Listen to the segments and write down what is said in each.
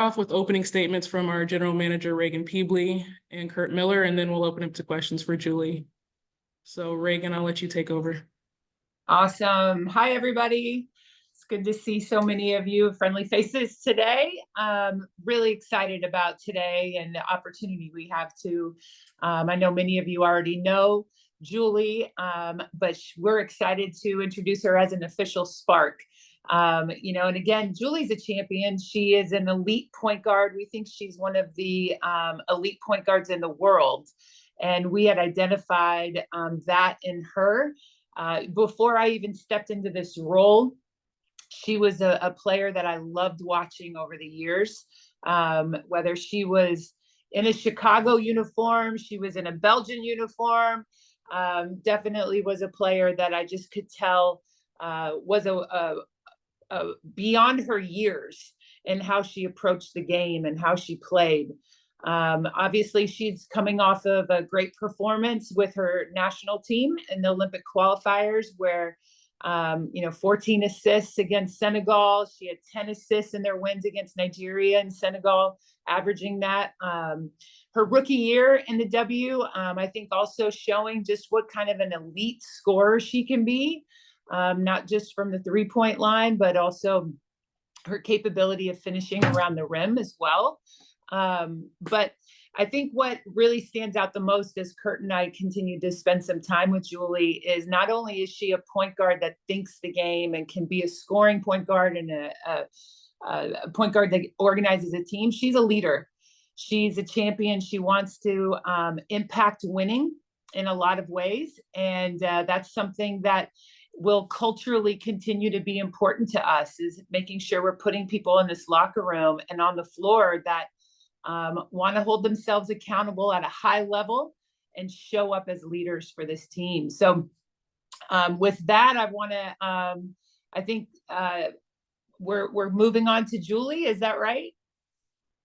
off with opening statements from our general manager, Reagan Peebley and Kurt Miller, and then we'll open up to questions for Julie. So Reagan, I'll let you take over. Awesome. Hi, everybody. It's good to see so many of you friendly faces today. Really excited about today and the opportunity we have to, I know many of you already know Julie, but we're excited to introduce her as an official Spark. And again, Julie's a champion. She is an elite point guard. We think she's one of the elite point guards in the world. And we had identified that in her. Before I even stepped into this role, she was a player that I loved watching over the years, whether she was in a Chicago uniform, she was in a Belgian uniform, definitely was a player that I just could tell was a beyond her years in how she approached the game and how she played. Obviously, she's coming off of a great performance with her national team in the Olympic qualifiers where, 14 assists against Senegal. She had 10 assists in their wins against Nigeria and Senegal, averaging that. Her rookie year in the W, I think also showing just what kind of an elite scorer she can be, not just from the three-point line, but also her capability of finishing around the rim as well. But I think what really stands out the most as Kurt and I continue to spend some time with Julie is not only is she a point guard that thinks the game and can be a scoring point guard and a point guard that organizes a team, she's a leader. She's a champion. She wants to impact winning in a lot of ways. And that's something that will culturally continue to be important to us, is making sure we're putting people in this locker room and on the floor that want to hold themselves accountable at a high level and show up as leaders for this team. So with that, I want to, I think we're moving on to Julie. Is that right?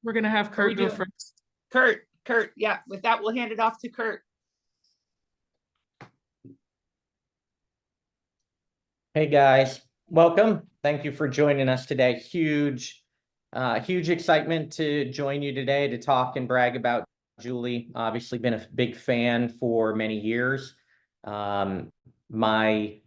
We're going to have Kurt go first. Kurt. Yeah. With that, we'll hand it off to Kurt. Hey guys, welcome. Thank you for joining us today. Huge excitement to join you today to talk and brag about Julie. Obviously been a big fan for many years. My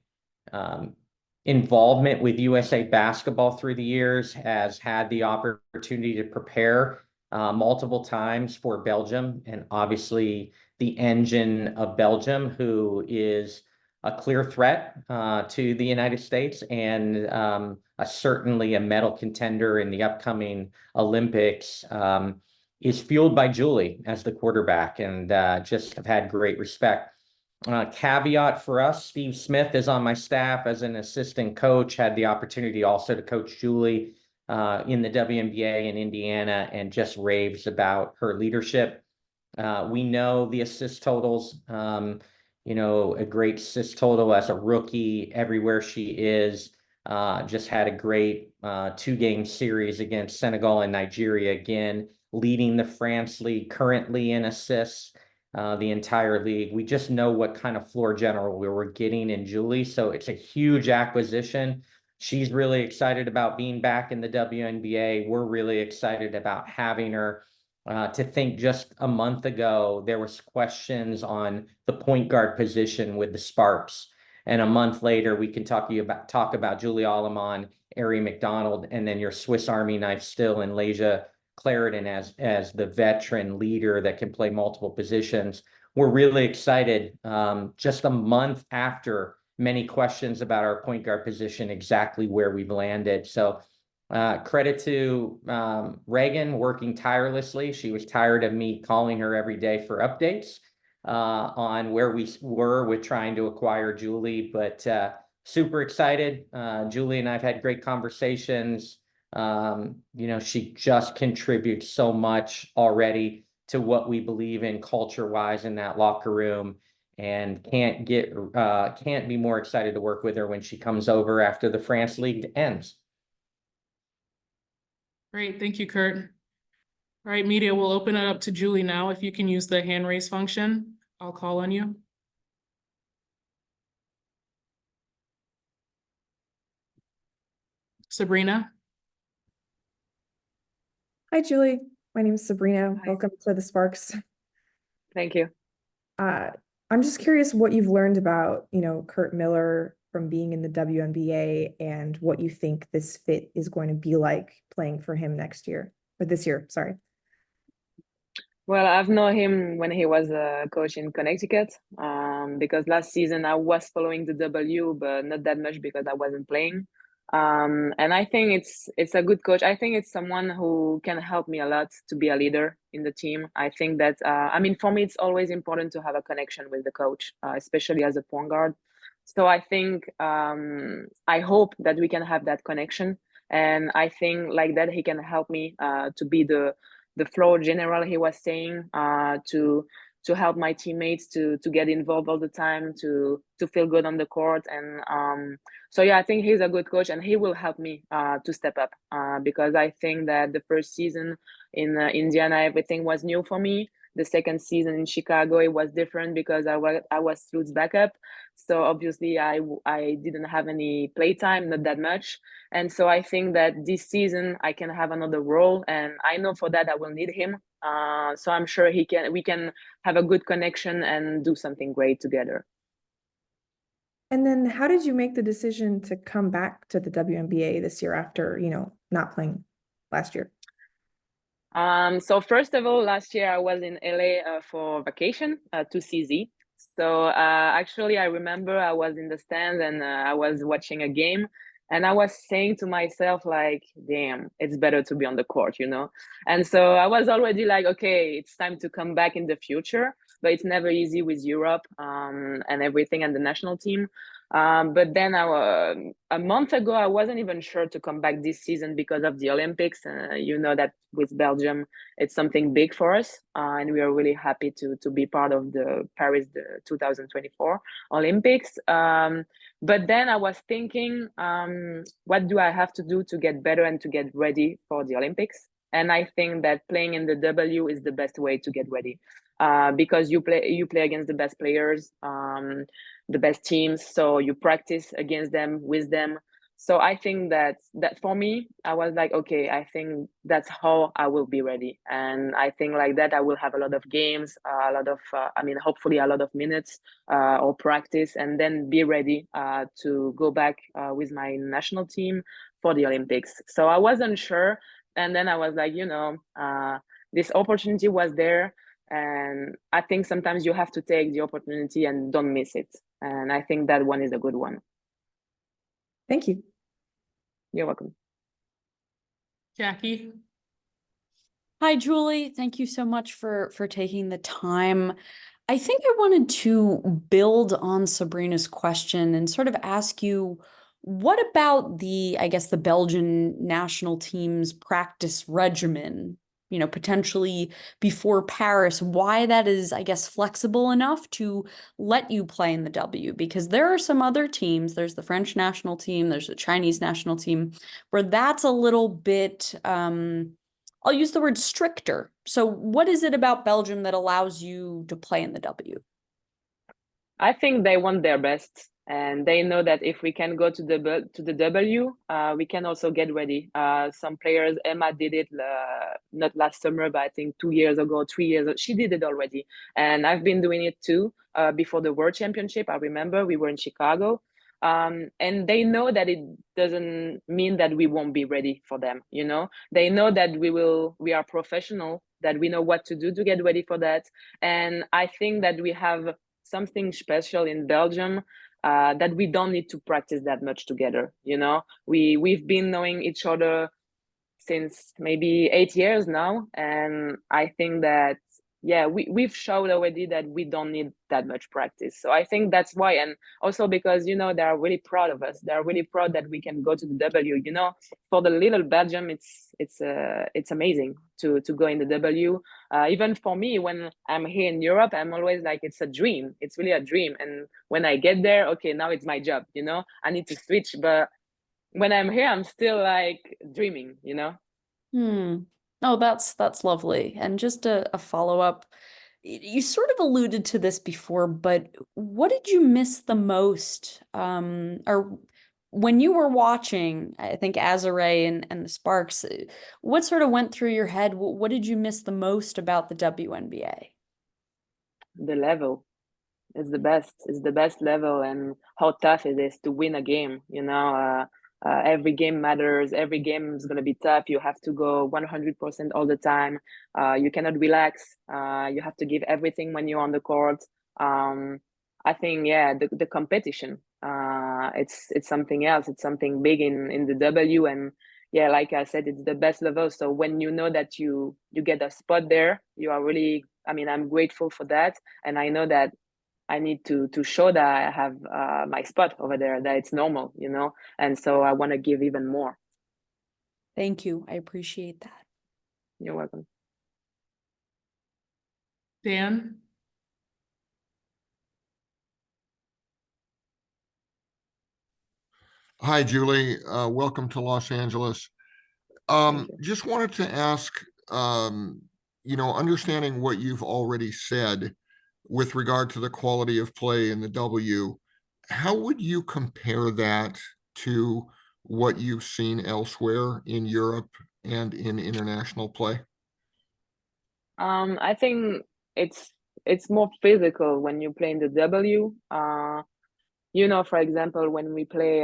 involvement with USA Basketball through the years has had the opportunity to prepare multiple times for Belgium, and obviously the engine of Belgium, who is a clear threat to the United States and certainly a medal contender in the upcoming Olympics, is fueled by Julie as the quarterback, and just have had great respect. Caveat for us, Steve Smith is on my staff as an assistant coach, had the opportunity also to coach Julie in the WNBA in Indiana, and just raves about her leadership. We know the assist totals, a great assist total as a rookie everywhere she is. Just had a great 2-game series against Senegal and Nigeria, again, leading the France League currently in assists, the entire league. We just know what kind of floor general we were getting in Julie, so it's a huge acquisition. She's really excited about being back in the WNBA. We're really excited about having her. To think just a month ago, there was questions on the point guard position with the Sparks. And a month later, we can talk about Julie Allemand, Ari McDonald, and then your Swiss Army knife still in Laysia Clarendon as the veteran leader that can play multiple positions. We're really excited just a month after many questions about our point guard position, exactly where we've landed. So credit to Reagan working tirelessly. She was tired of me calling her every day for updates on where we were with trying to acquire Julie, but super excited. Julie and I've had great conversations. She just contributes so much already to what we believe in culture-wise in that locker room, and can't be more excited to work with her when she comes over after the France League ends. Great, thank you, Kurt. All right, media, we'll open it up to Julie now. If you can use the hand raise function, I'll call on you. Sabrina? Hi, Julie. My name is Sabrina. Hi. Welcome to the Sparks. Thank you. I'm just curious what you've learned about, Kurt Miller from being in the WNBA and what you think this fit is going to be like playing for him next year, or this year, sorry. Well, I've known him when he was a coach in Connecticut, because last season I was following the W, but not that much because I wasn't playing. And I think it's a good coach. I think it's someone who can help me a lot to be a leader in the team. I think that I mean, for me, it's always important to have a connection with the coach, especially as a point guard. So I think I hope that we can have that connection, and I think like that he can help me to be the floor general he was saying, to help my teammates to get involved all the time, to feel good on the court. And so yeah, I think he's a good coach, and he will help me to step up, because I think that the first season in Indiana, everything was new for me. The second season in Chicago, it was different because I was Sloot's backup, so obviously I didn't have any play time, not that much. And so I think that this season I can have another role, and I know for that I will need him. So I'm sure we can have a good connection and do something great together. And then how did you make the decision to come back to the WNBA this year after, not playing last year? So first of all, last year I was in LA for vacation to CZ. So actually, I remember I was in the stands and I was watching a game, and I was saying to myself, like, damn, it's better to be on the court, you know? And so I was already like, okay, it's time to come back in the future, but it's never easy with Europe and everything and the national team. But then a month ago, I wasn't even sure to come back this season because of the Olympics. You know that with Belgium, it's something big for us, and we are really happy to be part of the Paris 2024 Olympics. But then I was thinking, what do I have to do to get better and to get ready for the Olympics? And I think that playing in the W is the best way to get ready, because you play against the best players, the best teams, so you practice against them, with them. So I think that for me, I was like, okay, I think that's how I will be ready. And I think like that I will have a lot of games, a lot of hopefully a lot of minutes or practice, and then be ready to go back with my national team for the Olympics. So I wasn't sure, and then I was like, this opportunity was there, and I think sometimes you have to take the opportunity and don't miss it. And I think that one is a good one. Thank you. You're welcome. Jackie? Hi, Julie. Thank you so much for taking the time. I think I wanted to build on Sabrina's question and sort of ask you, what about the Belgian national team's practice regimen, potentially before Paris, why that is, flexible enough to let you play in the W? Because there are some other teams, there's the French national team, there's the Chinese national team, where that's a little bit, I'll use the word stricter. So what is it about Belgium that allows you to play in the W? I think they want their best, and they know that if we can go to the W, we can also get ready. Some players, Emma did it not last summer, but I think 2 years ago, 3 years ago, she did it already. And I've been doing it too before the World Championship. I remember we were in Chicago. And they know that it doesn't mean that we won't be ready for them. They know that we are professional, that we know what to do to get ready for that. And I think that we have something special in Belgium, that we don't need to practice that much together. We've been knowing each other since maybe 8 years now, and I think that we've showed already that we don't need that much practice. So I think that's why, and also because they are really proud of us. They're really proud that we can go to the W. For the little Belgium, it's amazing to go in the W. Even for me, when I'm here in Europe, I'm always like, it's a dream. It's really a dream. And when I get there, okay, now it's my job. I need to switch, but when I'm here, I'm still like dreaming. Oh, that's lovely. And just a follow-up, you sort of alluded to this before, but what did you miss the most? Or when you were watching, I think Azare and the Sparks, what sort of went through your head? What did you miss the most about the WNBA? The level. It's the best. It's the best level, and how tough it is to win a game. Every game matters. Every game is gonna be tough. You have to go 100% all the time. You cannot relax. You have to give everything when you're on the court. I think, yeah, the competition. It's something else. It's something big in the W, and yeah, like I said, it's the best level. So when you know that you get a spot there, you are really. I mean, I'm grateful for that, and I know that I need to show that I have my spot over there, that it's normal, and so I want to give even more. Thank you. I appreciate that. You're welcome. Dan? Hi, Julie. Welcome to Los Angeles. Thank you. Just wanted to ask, understanding what you've already said with regard to the quality of play in the W, how would you compare that to what you've seen elsewhere in Europe and in international play? I think it's more physical when you play in the W. For example, when we play,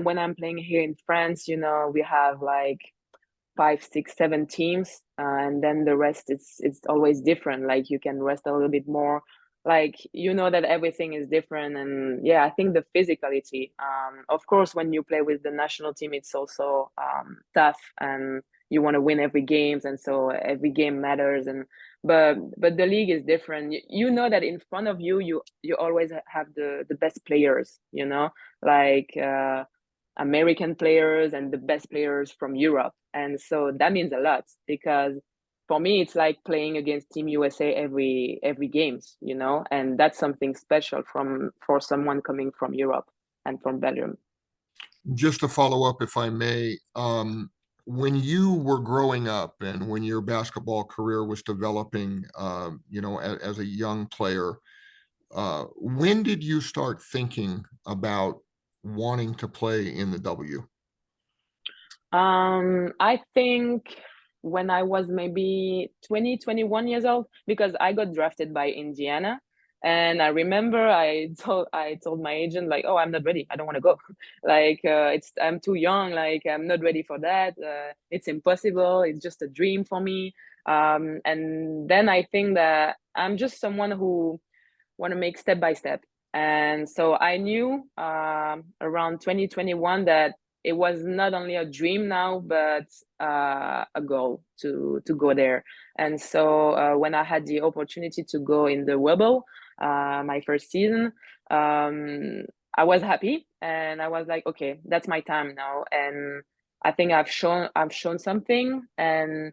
when I'm playing here in France, we have like 5, 6, 7 teams, and then the rest it's always different. Like you can rest a little bit more. Like that everything is different, and yeah, I think the physicality. Of course, when you play with the national team, it's also tough, and you want to win every games, and so every game matters. But the league is different. You know that in front of you always have the best players. Like. American players and the best players from Europe. And so that means a lot, because for me it's like playing against Team USA every games, and that's something special for someone coming from Europe and from Belgium. Just to follow up, if I may, when you were growing up and when your basketball career was developing, as a young player, when did you start thinking about wanting to play in the W? I think when I was maybe 20, 21 years old, because I got drafted by Indiana. And I remember I told my agent, like, oh, I'm not ready. I don't want to go. Like, I'm too young. Like, I'm not ready for that. It's impossible. It's just a dream for me. And then I think that I'm just someone who want to make step by step. And so I knew around 2021 that it was not only a dream now, but a goal to go there. And so when I had the opportunity to go in the Webble, my first season, I was happy, and I was like, okay, that's my time now. And I think I've shown something, and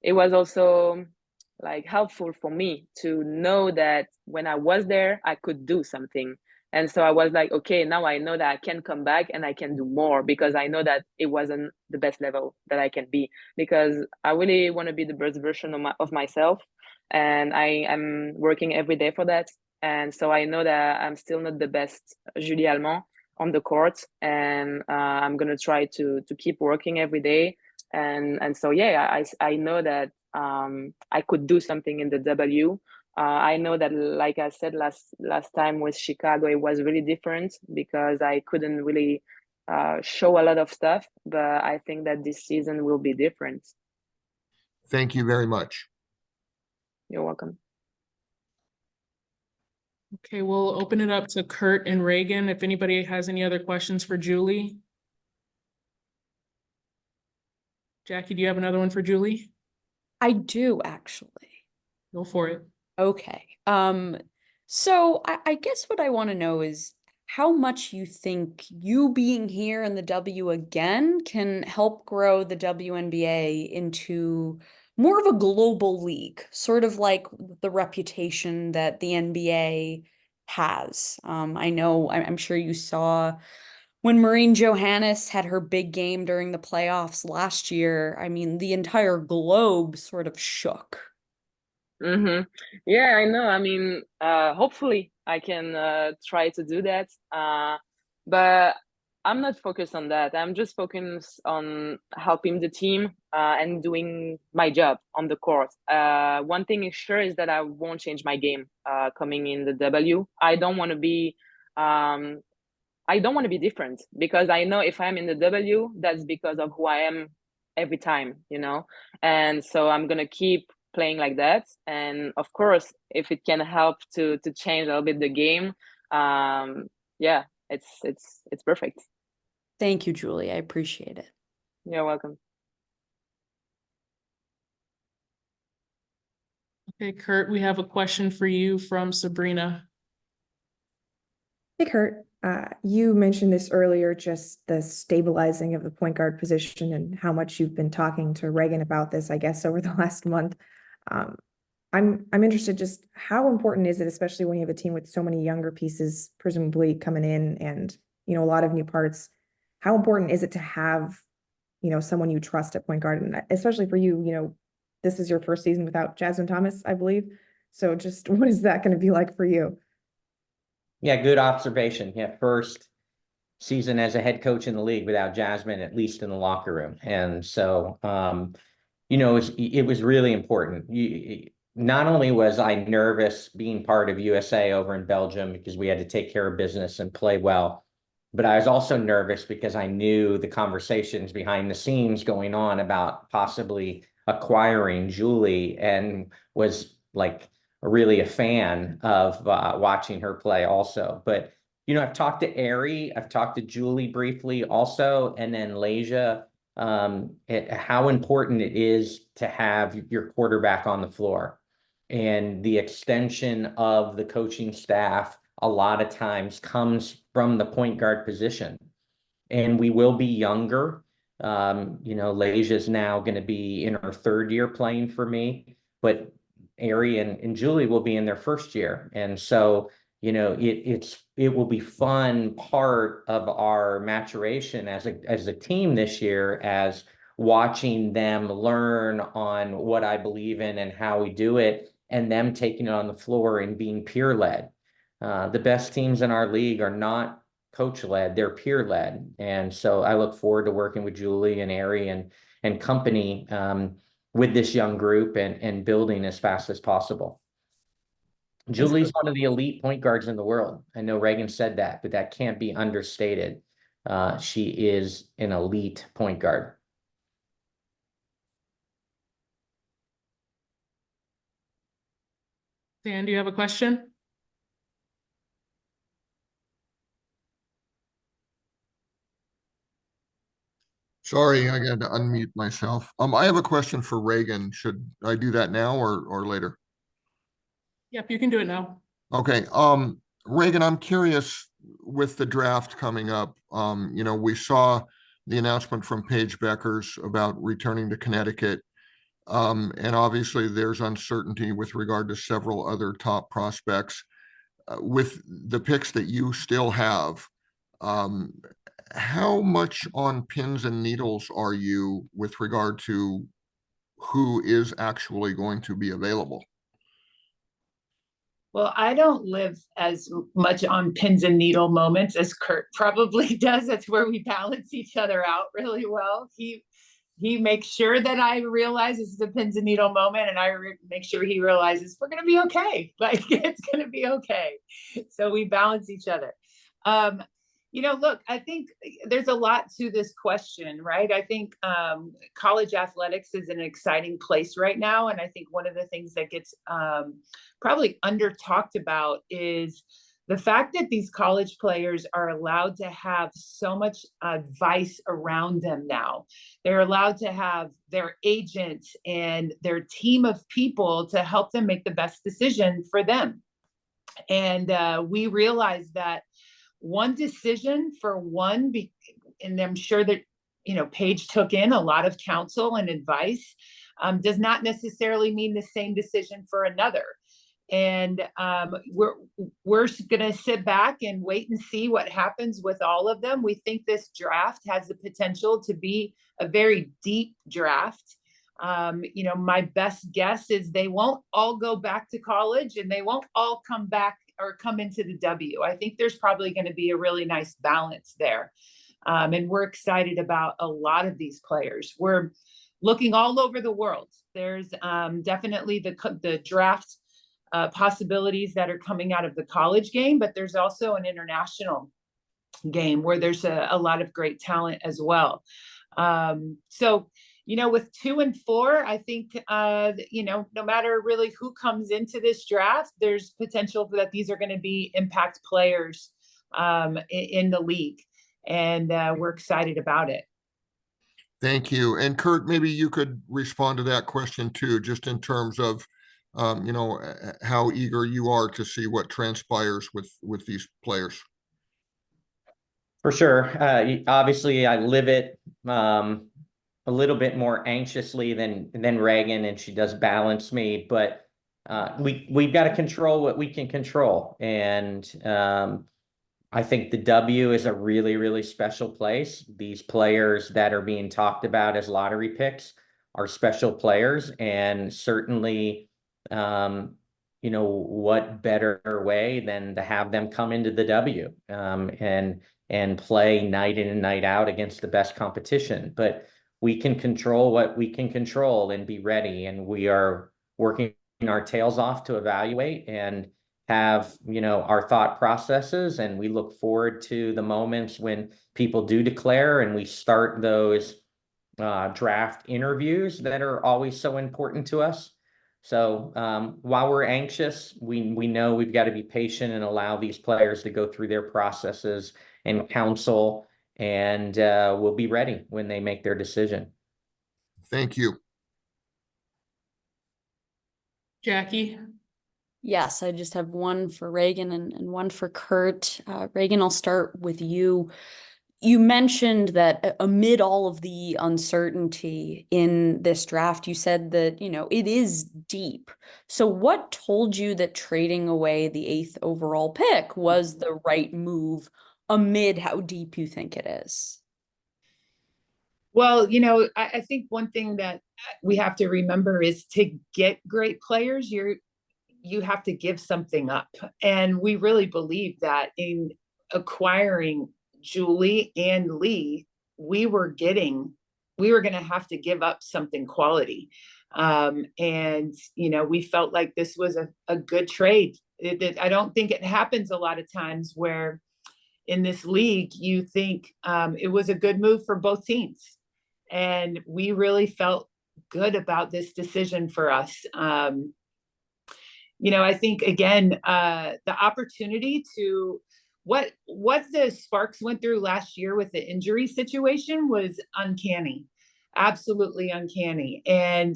it was also like helpful for me to know that when I was there, I could do something. And so I was like, okay, now I know that I can come back and I can do more, because I know that it wasn't the best level that I can be, because I really want to be the best version of myself. And I am working every day for that. And so I know that I'm still not the best Julie Allemand on the court. And I'm going to try to keep working every day. And so, yeah, I know that I could do something in the W. I know that, like I said last time with Chicago, it was really different because I couldn't really show a lot of stuff, but I think that this season will be different. Thank you very much. You're welcome. Okay, we'll open it up to Kurt and Reagan if anybody has any other questions for Julie. Jackie, do you have another one for Julie? I do, actually. Go for it. Okay. So I guess what I want to know is how much you think you being here in the W again can help grow the WNBA into more of a global league, sort of like the reputation that the NBA has. I know, I'm sure you saw when Maureen Johannes had her big game during the playoffs last year. I mean, the entire globe sort of shook. Mm-hmm. Yeah, I know. I mean, hopefully I can try to do that. But I'm not focused on that. I'm just focused on helping the team and doing my job on the court. One thing is sure is that I won't change my game coming in the W. I don't want to be different, because I know if I'm in the W, that's because of who I am every time, you know? And so I'm going to keep playing like that. And of course, if it can help to change a little bit the game, yeah, it's perfect. Thank you, Julie. I appreciate it. You're welcome. Okay, Kurt, we have a question for you from Sabrina. Hey, Kurt, you mentioned this earlier, just the stabilizing of the point guard position and how much you've been talking to Reagan about this, I guess, over the last month. I'm interested, just how important is it, especially when you have a team with so many younger pieces, presumably coming in and, you know, a lot of new parts. How important is it to have, you know, someone you trust at point guard? And especially for you, you know, this is your first season without Jasmine Thomas, I believe. So just what is that going to be like for you? Yeah, good observation. Yeah, first season as a head coach in the league without Jasmine, at least in the locker room. And so, you know, it was really important. Not only was I nervous being part of USA over in Belgium because we had to take care of business and play well, but I was also nervous because I knew the conversations behind the scenes going on about possibly acquiring Julie, and was like really a fan of watching her play also. But, you know, I've talked to Ari, I've talked to Julie briefly also, and then Leja, how important it is to have your quarterback on the floor. And the extension of the coaching staff a lot of times comes from the point guard position. And we will be younger. You know, Leja's now going to be in her third year playing for me, but Ari and Julie will be in their first year. And so, you know, it will be fun part of our maturation as a team this year, as watching them learn on what I believe in and how we do it, and them taking it on the floor and being peer led. The best teams in our league are not coach led, they're peer led. And so I look forward to working with Julie and Ari and company with this young group and building as fast as possible. Julie's one of the elite point guards in the world. I know Reagan said that, but that can't be understated. She is an elite point guard. Dan, do you have a question? Sorry, I got to unmute myself. I have a question for Reagan. Should I do that now or later? Yep, you can do it now. Okay. Reagan, I'm curious, with the draft coming up, you know, we saw the announcement from Paige Beckers about returning to Connecticut. And obviously there's uncertainty with regard to several other top prospects. With the picks that you still have, how much on pins and needles are you with regard to who is actually going to be available? Well, I don't live as much on pins and needle moments as Kurt probably does. That's where we balance each other out really well. He makes sure that I realize this is a pins and needle moment, and I make sure he realizes we're going to be okay. Like, it's going to be okay. So we balance each other. You know, look, I think there's a lot to this question, right? I think college athletics is an exciting place right now. And I think one of the things that gets probably under talked about is the fact that these college players are allowed to have so much advice around them now. They're allowed to have their agents and their team of people to help them make the best decision for them. And we realize that one decision for one, and I'm sure that, you know, Paige took in a lot of counsel and advice, does not necessarily mean the same decision for another. And we're going to sit back and wait and see what happens with all of them. We think this draft has the potential to be a very deep draft. You know, my best guess is they won't all go back to college, and they won't all come back or come into the W. I think there's probably going to be a really nice balance there. And we're excited about a lot of these players. We're looking all over the world. There's definitely the draft possibilities that are coming out of the college game, but there's also an international game where there's a lot of great talent as well. So, with 2 and 4, I think, no matter really who comes into this draft, there's potential that these are going to be impact players in the league. And we're excited about it. Thank you. And Kurt, maybe you could respond to that question too, just in terms of, how eager you are to see what transpires with these players. For sure. Obviously, I live it a little bit more anxiously than Reagan, and she does balance me. But we've got to control what we can control, and I think the W is a really, really special place. These players that are being talked about as lottery picks are special players, and certainly, what better way than to have them come into the W and play night in and night out against the best competition. But we can control what we can control and be ready, and we are working our tails off to evaluate and have our thought processes, and we look forward to the moments when people do declare and we start those draft interviews that are always so important to us. So while we're anxious, we know we've got to be patient and allow these players to go through their processes and counsel, and we'll be ready when they make their decision. Thank you. Jackie? Yes, I just have one for Reagan and one for Kurt. Reagan, I'll start with you. You mentioned that amid all of the uncertainty in this draft, you said that, it is deep. So what told you that trading away the 8th overall pick was the right move amid how deep you think it is? Well, I think one thing that we have to remember is to get great players, you have to give something up. And we really believe that in acquiring Julie and Lee, we were going to have to give up something quality. And, we felt like this was a good trade. I don't think it happens a lot of times where in this league, you think it was a good move for both teams. And we really felt good about this decision for us. I think, again, the opportunity to what the Sparks went through last year with the injury situation was uncanny, absolutely uncanny. And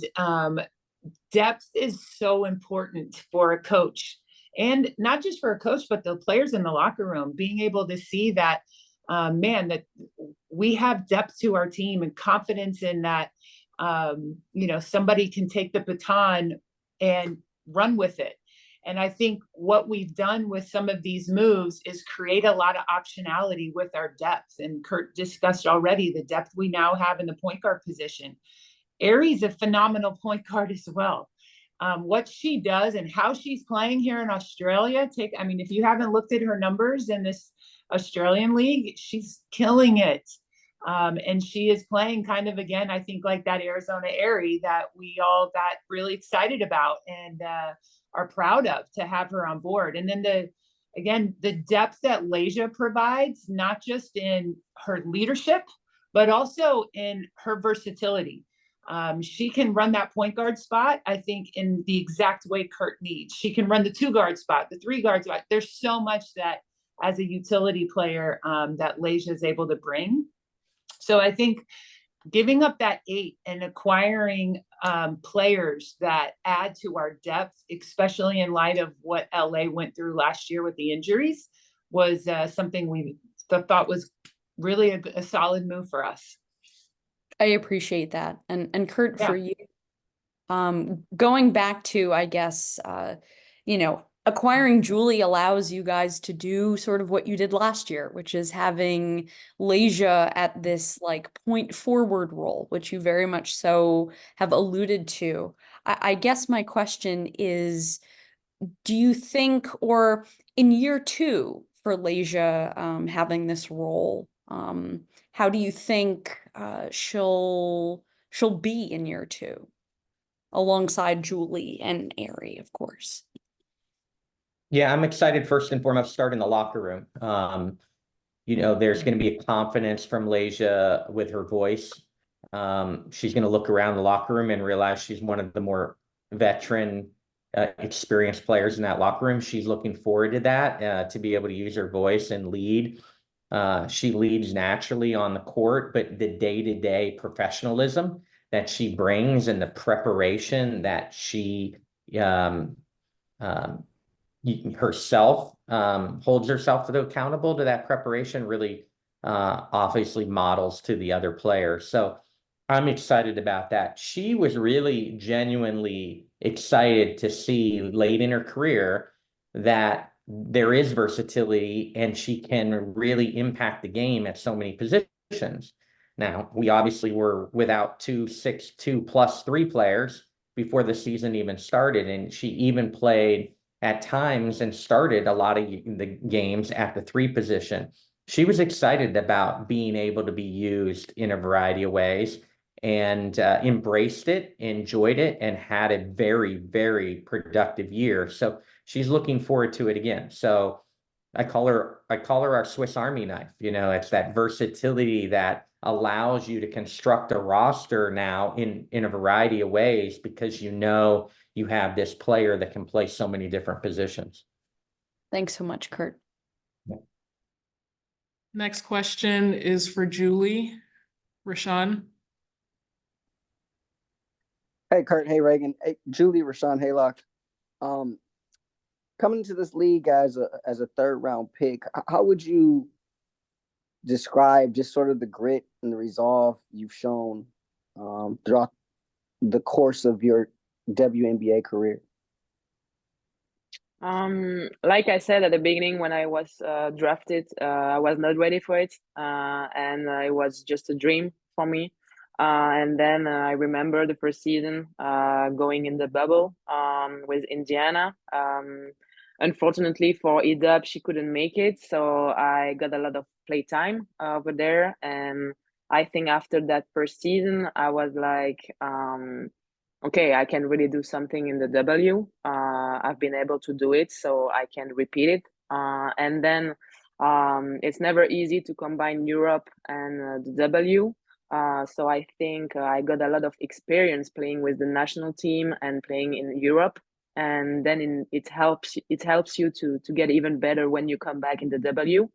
depth is so important for a coach, and not just for a coach, but the players in the locker room, being able to see that, that we have depth to our team and confidence in that, somebody can take the baton and run with it. And I think what we've done with some of these moves is create a lot of optionality with our depth. And Kurt discussed already the depth we now have in the point guard position. Ari's a phenomenal point guard as well. What she does and how she's playing here in Australia, if you haven't looked at her numbers in this Australian league, she's killing it. And she is playing kind of, again, I think like that Arizona Ari that we all got really excited about and are proud of to have her on board. And then the depth that Leja provides, not just in her leadership, but also in her versatility. She can run that point guard spot, I think, in the exact way Kurt needs. She can run the 2 guard spot, the 3 guard spot. There's so much that as a utility player that Leja is able to bring. So I think giving up that 8 and acquiring players that add to our depth, especially in light of what LA went through last year with the injuries, was something we thought was really a solid move for us. I appreciate that. And Kurt, for you, going back to, I guess, acquiring Julie allows you guys to do sort of what you did last year, which is having Leja at this point forward role, which you very much so have alluded to. I guess my question is, do you think, or in year 2 for Leja having this role, how do you think she'll be in year two, alongside Julie and Ari, of course? Yeah, I'm excited first and foremost, start in the locker room. There's going to be a confidence from Leja with her voice. She's going to look around the locker room and realize she's one of the more veteran, experienced players in that locker room. She's looking forward to that, to be able to use her voice and lead. She leads naturally on the court, but the day-to-day professionalism that she brings and the preparation that she um, um, herself holds herself accountable to that preparation really obviously models to the other players. So I'm excited about that. She was really genuinely excited to see late in her career that there is versatility and she can really impact the game at so many positions. Now, we obviously were without 2 6 2+3 players before the season even started, and she even played at times and started a lot of the games at the 3 position. She was excited about being able to be used in a variety of ways and embraced it, enjoyed it, and had a very, very productive year. So she's looking forward to it again. So I call her our Swiss Army knife. It's that versatility that allows you to construct a roster now in a variety of ways because you have this player that can play so many different positions. Thanks so much, Kurt. Next question is for Julie. Rashawn. Hey, Kurt. Hey, Reagan. Hey, Julie, Rashawn Haylock. Coming into this league as a third round pick, how would you describe just sort of the grit and the resolve you've shown throughout the course of your WNBA career? Like I said at the beginning, when I was drafted, I was not ready for it, and it was just a dream for me. And then I remember the first season going in the bubble with Indiana. Unfortunately for Edub, she couldn't make it, so I got a lot of play time over there. And I think after that first season, I was like, okay, I can really do something in the W. I've been able to do it, so I can repeat it. And then it's never easy to combine Europe and the W. So I think I got a lot of experience playing with the national team and playing in Europe. And then it helps you to get even better when you come back in the W.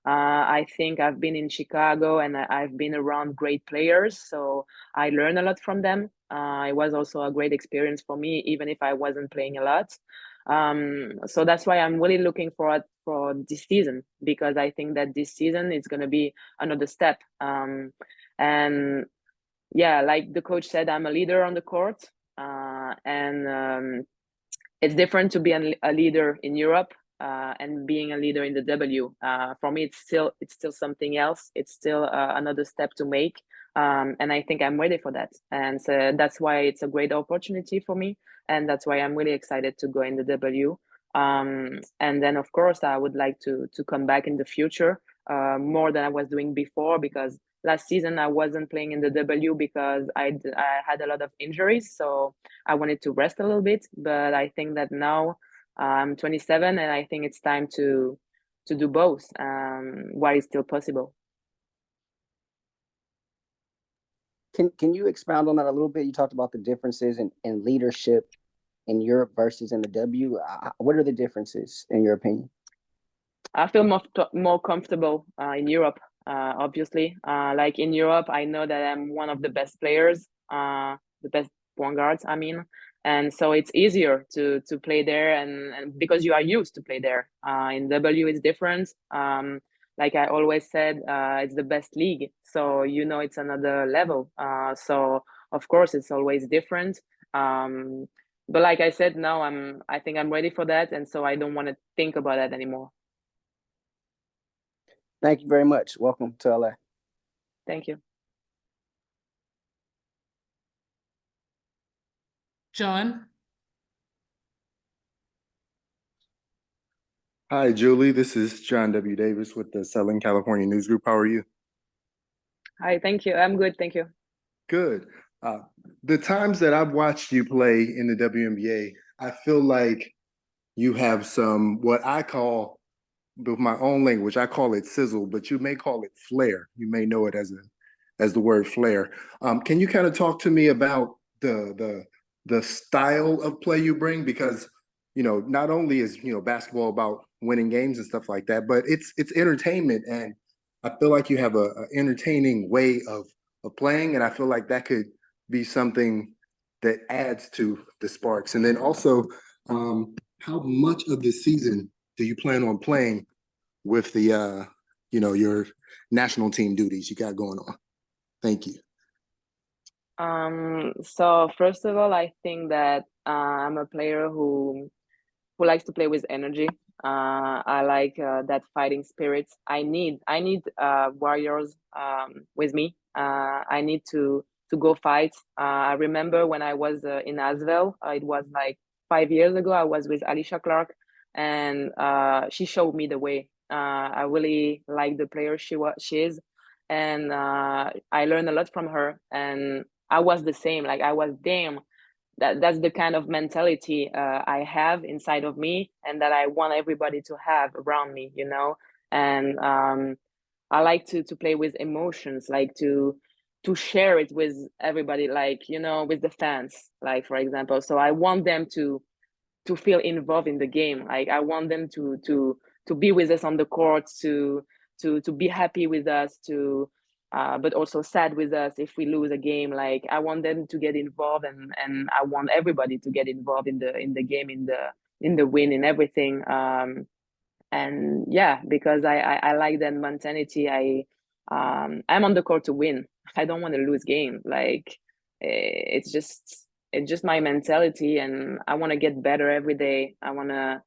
I think I've been in Chicago and I've been around great players, so I learned a lot from them. It was also a great experience for me, even if I wasn't playing a lot. So that's why I'm really looking forward for this season, because I think that this season is going to be another step. And yeah, like the coach said, I'm a leader on the court, and it's different to be a leader in Europe and being a leader in the W. For me, it's still something else. It's still another step to make, and I think I'm ready for that. And so that's why it's a great opportunity for me, and that's why I'm really excited to go in the W. And then, of course, I would like to come back in the future more than I was doing before, because last season I wasn't playing in the W because I had a lot of injuries, so I wanted to rest a little bit. But I think that now I'm 27 and I think it's time to do both while it's still possible. Can you expound on that a little bit? You talked about the differences in leadership in Europe versus in the W. What are the differences in your opinion? I feel more comfortable in Europe, obviously. Like in Europe, I know that I'm one of the best players, the best point guards, I mean. And so it's easier to play there, and because you are used to play there. In W, it's different. Like I always said, it's the best league. So, it's another level. So, of course, it's always different. But like I said, now I think I'm ready for that. And so I don't want to think about that anymore. Thank you very much. Welcome to LA. Thank you. John. Hi, Julie. This is John W. Davis with the Southern California News Group. How are you? Hi, thank you. I'm good, thank you. Good. Uh, the times that I've watched you play in the WNBA, I feel like you have some what I call, with my own language, I call it sizzle, but you may call it flair. You may know it as the word flair. Can you kind of talk to me about the style of play you bring? Because not only is basketball about winning games and stuff like that, but it's entertainment, and I feel like you have a entertaining way of playing, and I feel like that could be something that adds to the sparks. And then also, how much of this season do you plan on playing with the your national team duties you got going on? Thank you. So first of all, I think that I'm a player who likes to play with energy. I like that fighting spirit. I need warriors with me. I need to go fight. I remember when I was in Asvel, it was like 5 years ago. I was with Alicia Clark, and she showed me the way. I really like the player she is, and I learned a lot from her. And I was the same. Like I was, damn, that's the kind of mentality I have inside of me, and that I want everybody to have around me, you know. And I like to play with emotions, like to share it with everybody, like, you know, with the fans, like, for example. So I want them to feel involved in the game. Like I want them to be with us on the court, to be happy with us, to but also sad with us if we lose a game. Like I want them to get involved, and I want everybody to get involved in the game, in the win, in everything. And yeah, because I like that mentality. I'm on the court to win. I don't want to lose game. Like it's just my mentality, and I want to get better every day. I want to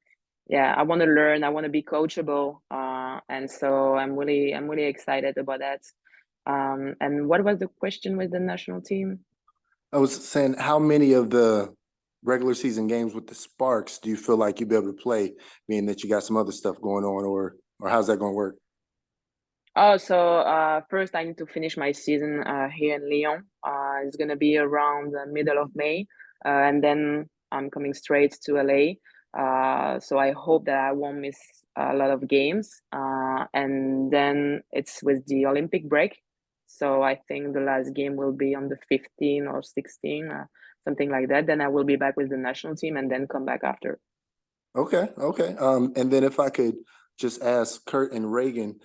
learn. I want to be coachable. And so I'm really excited about that. And what was the question with the national team? I was saying, how many of the regular season games with the Sparks do you feel like you'll be able to play, being that you got some other stuff going on, or how's that going to work? Oh, so first I need to finish my season here in Lyon. It's gonna be around the middle of May, and then I'm coming straight to LA. So I hope that I won't miss a lot of games. And then it's with the Olympic break. So I think the last game will be on the 15 or 16, something like that. Then I will be back with the national team, and then come back after. Okay, okay. And then if I could just ask Kurt and Reagan,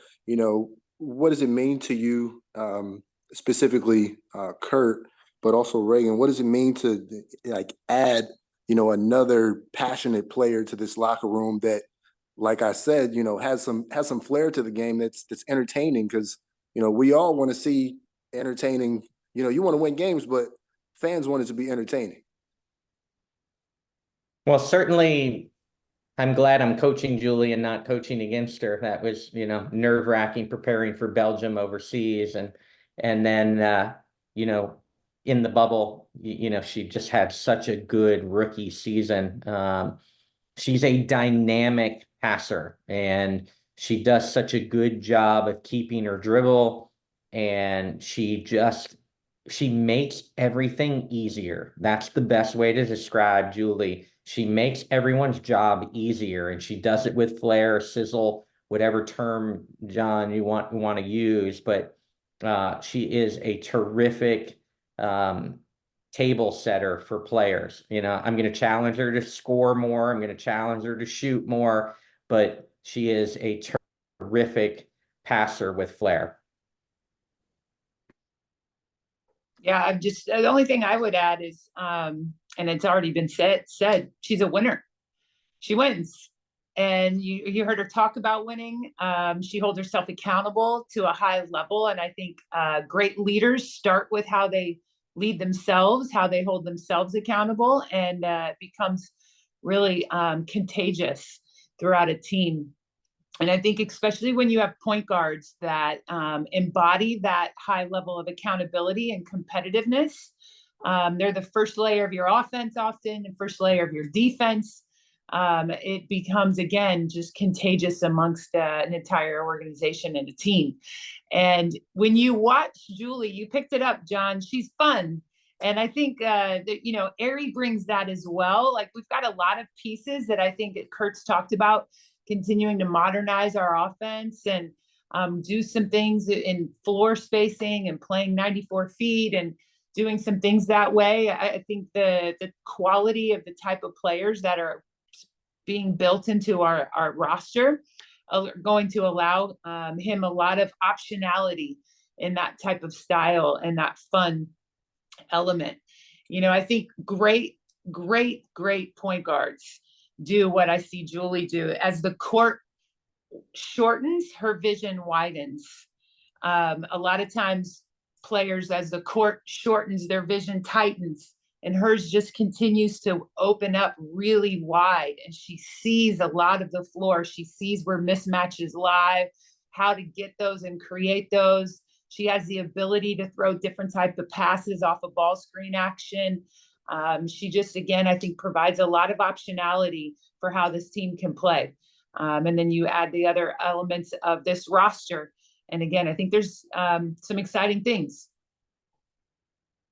what does it mean to you, specifically Kurt, but also Reagan? What does it mean to like add, another passionate player to this locker room that, like I said, has some flair to the game that's entertaining? Because we all want to see entertaining. You want to win games, but fans want it to be entertaining. Well, certainly I'm glad I'm coaching Julie and not coaching against her. That was, nerve-wracking preparing for Belgium overseas. And then, in the bubble, she just had such a good rookie season. She's a dynamic passer, and she does such a good job of keeping her dribble, and she makes everything easier. That's the best way to describe Julie. She makes everyone's job easier, and she does it with flair, sizzle, whatever term, John, you want to use. But she is a terrific table setter for players. I'm going to challenge her to score more. I'm going to challenge her to shoot more, but she is a terrific passer with flair. Yeah, I'm just, the only thing I would add is, and it's already been said, she's a winner. She wins. And you heard her talk about winning. She holds herself accountable to a high level. And I think great leaders start with how they lead themselves, how they hold themselves accountable, and it becomes really contagious throughout a team. And I think especially when you have point guards that embody that high level of accountability and competitiveness, they're the first layer of your offense often, and first layer of your defense. it becomes, again, just contagious amongst an entire organization and a team. And when you watch Julie, you picked it up, John, she's fun. And I think that, you know, Ari brings that as well. Like, we've got a lot of pieces that I think that Kurt's talked about, continuing to modernize our offense and do some things in floor spacing and playing 94 feet and doing some things that way. I think the quality of the type of players that are being built into our roster are going to allow him a lot of optionality in that type of style and that fun element. You know, I think great point guards do what I see Julie do. As the court shortens, her vision widens. A lot of times players, as the court shortens, their vision tightens, and hers just continues to open up really wide, and she sees a lot of the floor. She sees where mismatches lie, how to get those and create those. She has the ability to throw different types of passes off of ball screen action. She just, again, I think provides a lot of optionality for how this team can play. And then you add the other elements of this roster. And again, I think there's some exciting things.